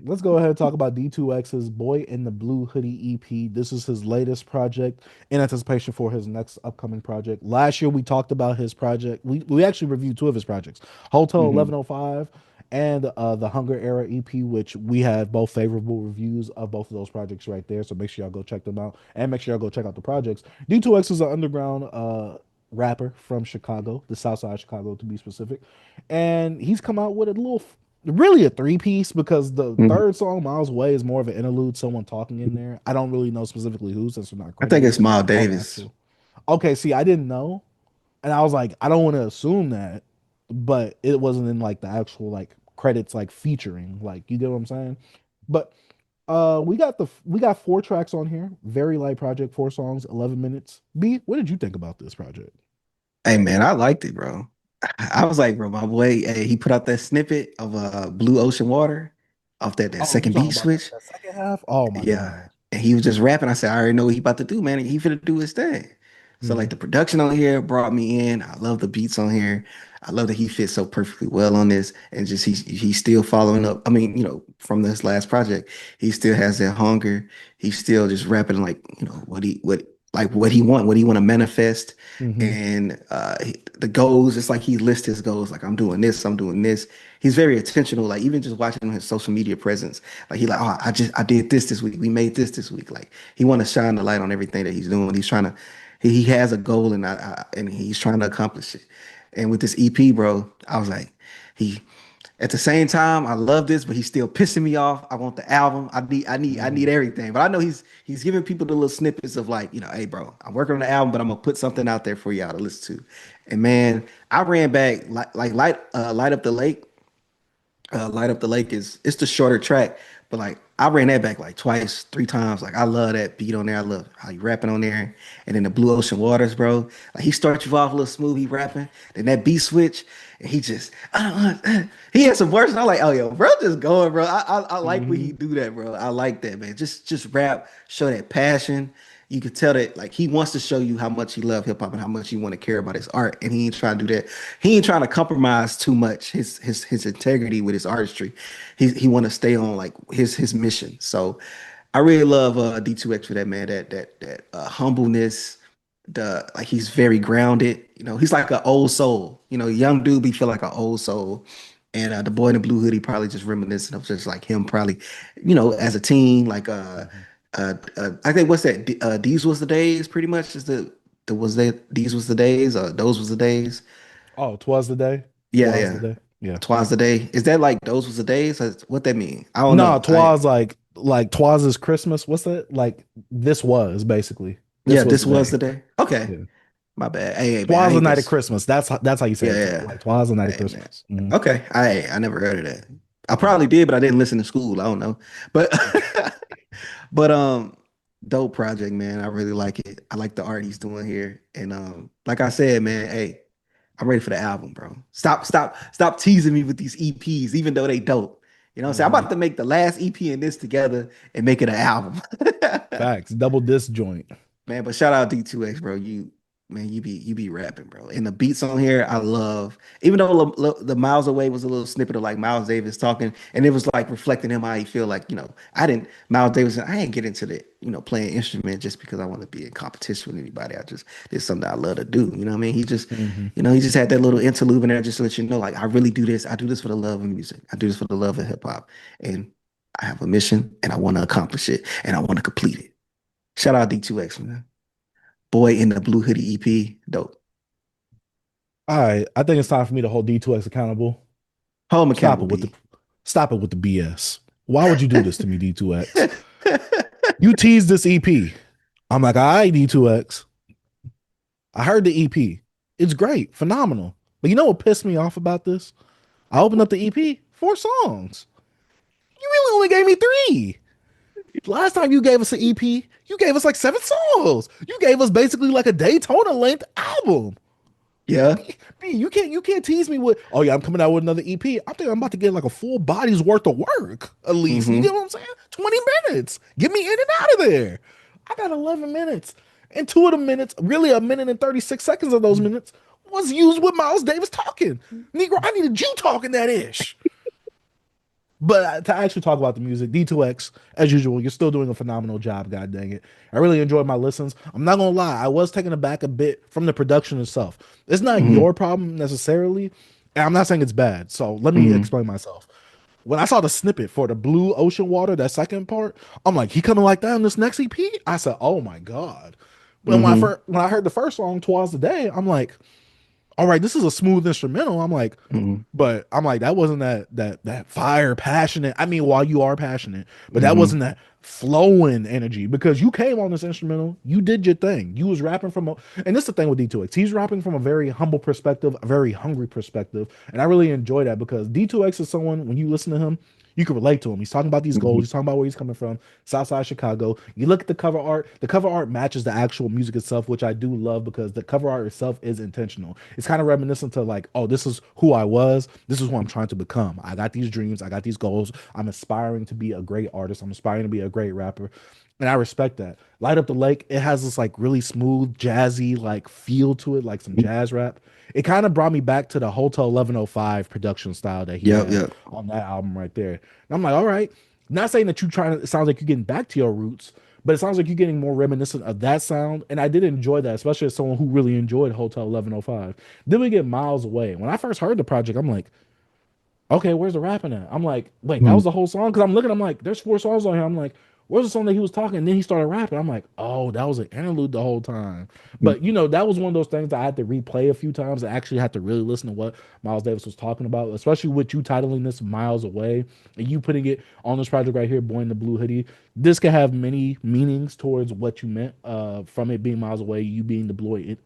Let's go ahead and talk about D2X's Boy in the Blue Hoodie EP. This is his latest project in anticipation for his next upcoming project. Last year we talked about his project. We actually reviewed two of his projects, Hotel Hmm. 1105 and the Hunger Era EP, which we had both favorable reviews of both of those projects right there. So make sure y'all go check them out and make sure y'all go check out the projects. D2X is an underground rapper from Chicago, the South Side of Chicago to be specific. And he's come out with a little really a three piece because the Hmm. third song, Miles Away, is more of an interlude, someone talking in there. I don't really know specifically who since they're not I think credited it's Miles on the Davis. actual. Okay, see, I didn't know. And I was like, I don't want to assume that, but it wasn't in like the actual like credits like featuring. Like, you get what I'm saying? But we got four tracks on here. Very light project, four songs, 11 minutes. B, what did you think about this project? Hey man, I liked it, bro. I was like, bro, my boy, hey, he put out that snippet of Blue Ocean Water off that Oh, you second talking beat about switch. that second half? Oh my Yeah. God. And he was just rapping. I said, I already know what he about to do, man. He finna do his thing. So like Mhm. the production on here brought me in. I love the beats on here. I love that he fits so perfectly well on this. And just he's still following up. I mean, from this last project, he still has that hunger. He's still just rapping like, what he want to manifest. Mhm. And the goals, it's like he lists his goals, like I'm doing this, I'm doing this. He's very intentional, like even just watching his social media presence. Like he like, oh, I did this week. We made this week. Like he want to shine the light on everything that he's doing. He's trying to he has a goal and he's trying to accomplish it. And with this EP, bro, I was like, he at the same time, I love this, but he's still pissing me off. I want the album. I need Mhm. everything. But I know he's giving people the little snippets of like, hey, bro, I'm working on the album, but I'm gonna put something out there for y'all to listen to. And man, I ran back like light up the lake. Light Up the Lake is it's the shorter track, but like I ran that back like twice, three times. Like I love that beat on there. I love how you rapping on there. And then the Blue Ocean Waters, bro. Like he starts you off a little smooth, he rapping. Then that beat switch, and he just he had some verses. I'm like, oh yo, bro, just going, bro. I like when he Mhm. do that, bro. I like that, man. Just rap, show that passion. You could tell that like he wants to show you how much he love hip hop and how much he want to care about his art, and he ain't trying to do that. He ain't trying to compromise too much his integrity with his artistry. He want to stay on like his mission. So I really love D2X for that, man. That humbleness. The like he's very grounded. He's like an old soul. Young dude be feel like an old soul. And the boy in the blue hoodie probably just reminiscent of just like him probably, as a teen, like Mhm. I think what's that? These was the days, pretty much is the was that these was the days, those was the days. Oh, twas the day. Yeah, Twas the yeah. day. Yeah. Twas the day. Is that like those was the days? What that mean? I don't No, know. I twas like twas is Christmas. What's that? Like this was basically. This Yeah, was this the was day. the day. Okay. Yeah. My bad. Hey, man, I Twas the ain't night of this. Christmas. That's how you say Yeah, it. yeah. Like twas the night of Hey, man. Christmas. Mhm. Okay. I never heard of that. I Yeah. probably did, but I didn't listen to school. I don't know. But but dope project, man. I really like it. I like the art he's doing here. And like I said, man, hey, I'm ready for the album, bro. Stop teasing me with these EPs, even though they dope. You know what I'm saying? I'm Mhm. about to make the last EP and this together and make it an album. Facts. Double disc joint. Man, but shout out D2X, bro. You be rapping, bro. And the beats on here, I love. Even though the Miles Away was a little snippet of like Miles Davis talking, and it was like reflecting him how he feel like, I didn't Miles Davis, I didn't get into the, playing instrument just because I want to be in competition with anybody. I just did something I love to do. You know what I mean? Mhm. He just had that little interlude in there just to let you know, like, I really do this. I do this for the love of music. I do this for the love of hip hop. And I have a mission and I want to accomplish it and I want to complete it. Shout out D2X, man. Boy in the Blue Hoodie EP. Dope. All right. I think it's time for me to hold D2X accountable. Home Stop accountable it with the B. stop it with the BS. Why would you do this to me, D2X? You teased this EP. I'm like, all right, D2X. I heard the EP. It's great, phenomenal. But you know what pissed me off about this? I opened up the EP, four songs. You really only gave me three. Last time you gave us an EP, you gave us like seven songs. You gave us basically like a Daytona length album. Yeah. B, you can't tease me with, oh yeah, I'm coming out with another EP. I'm thinking I'm about to get like a full body's worth of work, at least. You get Mm-hmm. what I'm saying? 20 minutes. Get me in and out of there. I got 11 minutes. And two of the minutes, really a minute and 36 seconds of those minutes, was used with Miles Davis talking. Negro, I needed you talking that ish. But to actually talk about the music, D2X, as usual, you're still doing a phenomenal job, god dang it. I really enjoyed my listens. I'm not gonna lie, I was taken aback a bit from the production itself. It's not Hmm. your problem necessarily, and I'm not saying it's bad. So let me Hmm. explain myself. When I saw the snippet for the Blue Ocean Water, that second part, I'm like, he coming like that in this next EP? I said, oh my God. But Hmm. when I heard the first song, Twas the Day, I'm like, all right, this is a smooth instrumental. I'm like, Hmm. but I'm like, that wasn't that fire, passionate. I mean, while you are passionate, but that Hmm. wasn't that flowing energy because you came on this instrumental, you did your thing. You was rapping and this is the thing with D2X. He's rapping from a very humble perspective, a very hungry perspective. And I really enjoy that because D2X is someone, when you listen to him, you can relate to him. He's talking about these goals. Hmm. He's talking about where he's coming from, Southside Chicago. You look at the cover art. The cover art matches the actual music itself, which I do love because the cover art itself is intentional. It's kind of reminiscent to like, oh, this is who I was. This is who I'm trying to become. I got these dreams. I got these goals. I'm aspiring to be a great artist. I'm aspiring to be a great rapper. And I respect that. Light Up the Lake, it has this like really smooth, jazzy like feel to it, like some jazz rap. It kind of brought me back to the Hotel 1105 production style that he Yep. had Yep. on that album right there. And I'm like, all right, not saying that you trying to, it sounds like you're getting back to your roots, but it sounds like you're getting more reminiscent of that sound. And I did enjoy that, especially as someone who really enjoyed Hotel 1105. Then we get Miles Away. When I first heard the project, I'm like, okay, where's the rapping at? I'm like, wait, that Hmm. was the whole song? Because I'm looking, I'm like, there's four songs on here. I'm like, where's the song that he was talking? And then he started rapping. I'm like, oh, that was an interlude the whole time. But that was one of those things that I had to replay a few times. I actually had to really listen to what Miles Davis was talking about, especially with you titling this Miles Away and you putting it on this project right here, Boy in the Blue Hoodie. This could have many meanings towards what you meant from it being miles away, you being the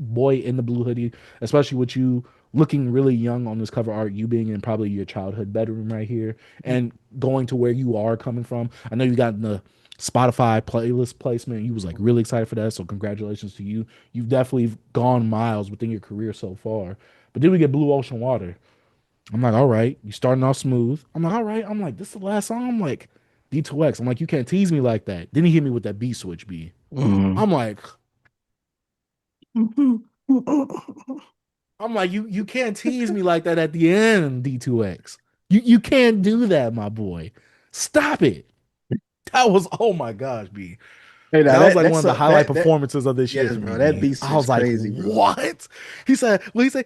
boy in the blue hoodie, especially with you looking really young on this cover art, you being in probably your childhood bedroom right here, and going to where you are coming from. I know you got in the Spotify playlist placement. You was like really excited for that. So congratulations to you. You've definitely gone miles within your career so far. But then we get Blue Ocean Water. I'm like, all right, you starting off smooth. I'm like, all right. I'm like, this is the last song. I'm like, D2X. I'm like, you can't tease me like that. Then he hit me with that beat switch B. Hmm. I'm like, you can't tease me like that at the end, D2X. You can't do that, my boy. Stop it. That was oh my gosh, B. Hey, now That was like one that's of the highlight that performances of this year yes, for me, bro. That B. beats I is was like, crazy, bro. what? He said,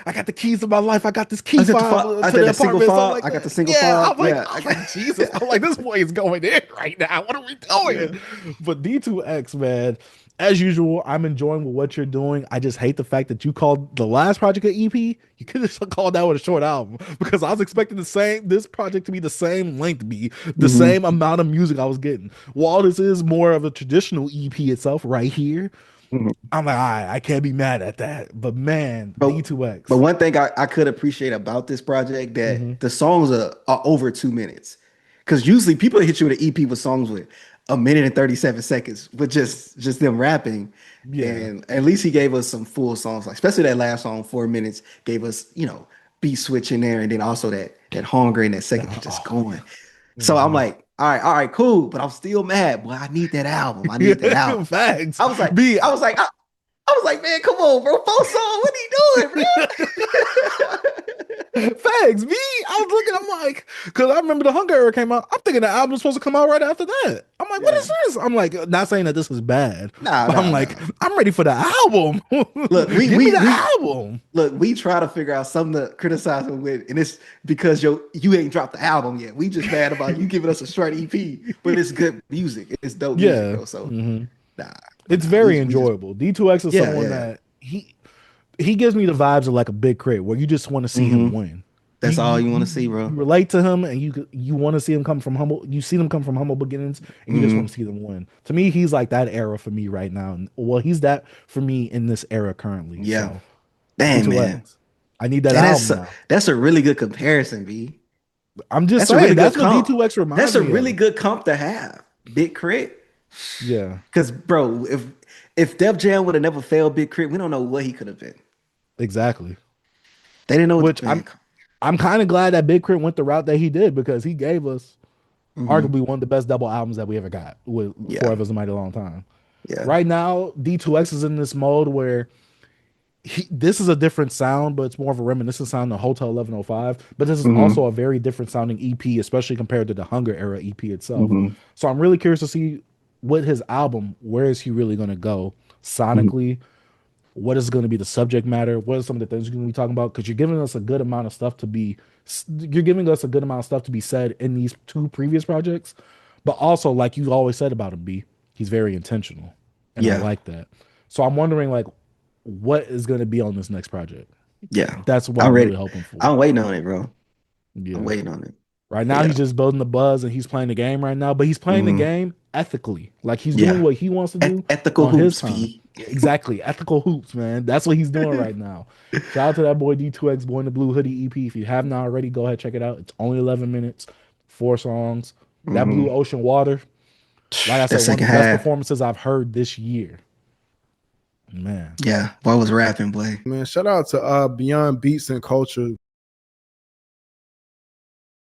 I got the keys to my life. I got this I key got the fob I to got the the single apartment, something file. like I got the that. single Yeah, file. I'm like, Yeah, I got Jesus. I'm like, this boy is going in right now. What are we yeah. doing? But D2X, man, as usual, I'm enjoying what you're doing. I just hate the fact that you called the last project an EP. You could have called that one a short album because I was expecting this project to be the same length, be the Hmm. same amount of music I was getting. While this is more of a traditional EP itself, right here, Hmm. I'm like, all right, I can't be mad at that. But man, But D2X. one thing I could appreciate about this project Hmm. that the songs are over 2 minutes. Because usually people hit you with an EP with songs with a minute and 37 seconds with just them rapping. Yeah. And at least he gave us some full songs, like especially that last song, 4 minutes, gave us, beat switch in there and then also that hunger in that second just Oh going. yeah. So I'm Hmm. like, all right, cool, but I'm still mad. Boy, I need that album. I need that album. Facts. I was like, B. I was like, I was like, man, come on, bro. Full song. What are you doing, bro? Facts. Me, I was looking, I'm like, because I remember the Hunger era came out. I'm thinking the album was supposed to come out right after that. I'm like, what Yeah. is this? I'm like, not saying that this is bad, Nah, but I'm nah, like, nah. I'm ready for the album. Look, Give me the album. we try to figure out something to criticize him with, and it's because you ain't dropped the album yet. We just mad about you giving us a short EP, but it's good music. It's dope music, Yeah. bro. So Hmm. nah, but It's nah, very we just enjoyable. D2X is yeah, someone yeah. that he gives me the vibes of like a big crit where you just want to see him Hmm. win. You That's all you you want you to see, bro. you relate to him and you want to see him come from humble. You see them come from humble beginnings and you just want to Hmm. see them win. To me, he's like that era for me right now. Well, he's that for me in this era currently. Yeah. So Dang, man. D2X, I need that And album now. that's a really good comparison, B. I'm just That's a really saying good that's what comp. D2X That's reminds a me really of. good comp to have. Big Crit. Yeah, Because, bro, if Def Jam would have never failed Big Crit, we don't know what he could have been. exactly. They didn't know what Which the man. I'm kind of glad that Big Crit went the route that he did because he gave us Hmm. arguably one of the best double albums that we ever got with Yeah, Forever's a Mighty Long Time. yeah. Right now, D2X is in this mode where this is a different sound, but it's more of a reminiscent sound than Hotel 1105. But this is Mm-hmm. also a very different sounding EP, especially compared to the Hunger era EP itself. Mm-hmm. So I'm really curious to see what his album, where is he really going to go sonically? What is going to be the subject matter? What are some of the things you're going to be talking about? Because you're giving us a good amount of stuff to be, you're giving us a good amount of stuff to be said in these two previous projects. But also, like you always said about him, B, he's very intentional, and I Yeah. like that. So I'm wondering, like, what is going to be on this next project? Yeah. That's what I'm I'm really ready. hoping for. I'm waiting on it, bro. I'm Yeah. waiting on it. Right now, Yeah. he's just building the buzz and he's playing the game right now, but he's playing the Mm-hmm. game ethically. Like he's doing Yeah. what he wants to do Ethical on his hoops, time. P. Exactly. Ethical hoops, man. That's what he's doing right now. Shout out to that boy D2X, Boy in the Blue Hoodie EP. If you have not already, go ahead, check it out. It's only 11 minutes, 4 songs. That Blue Mm-hmm. Ocean Water, like I That said, one of second the best half. performances I've heard this year. Man. Yeah. Boy was rapping, boy. Man, shout out to Beyond Beats and Culture.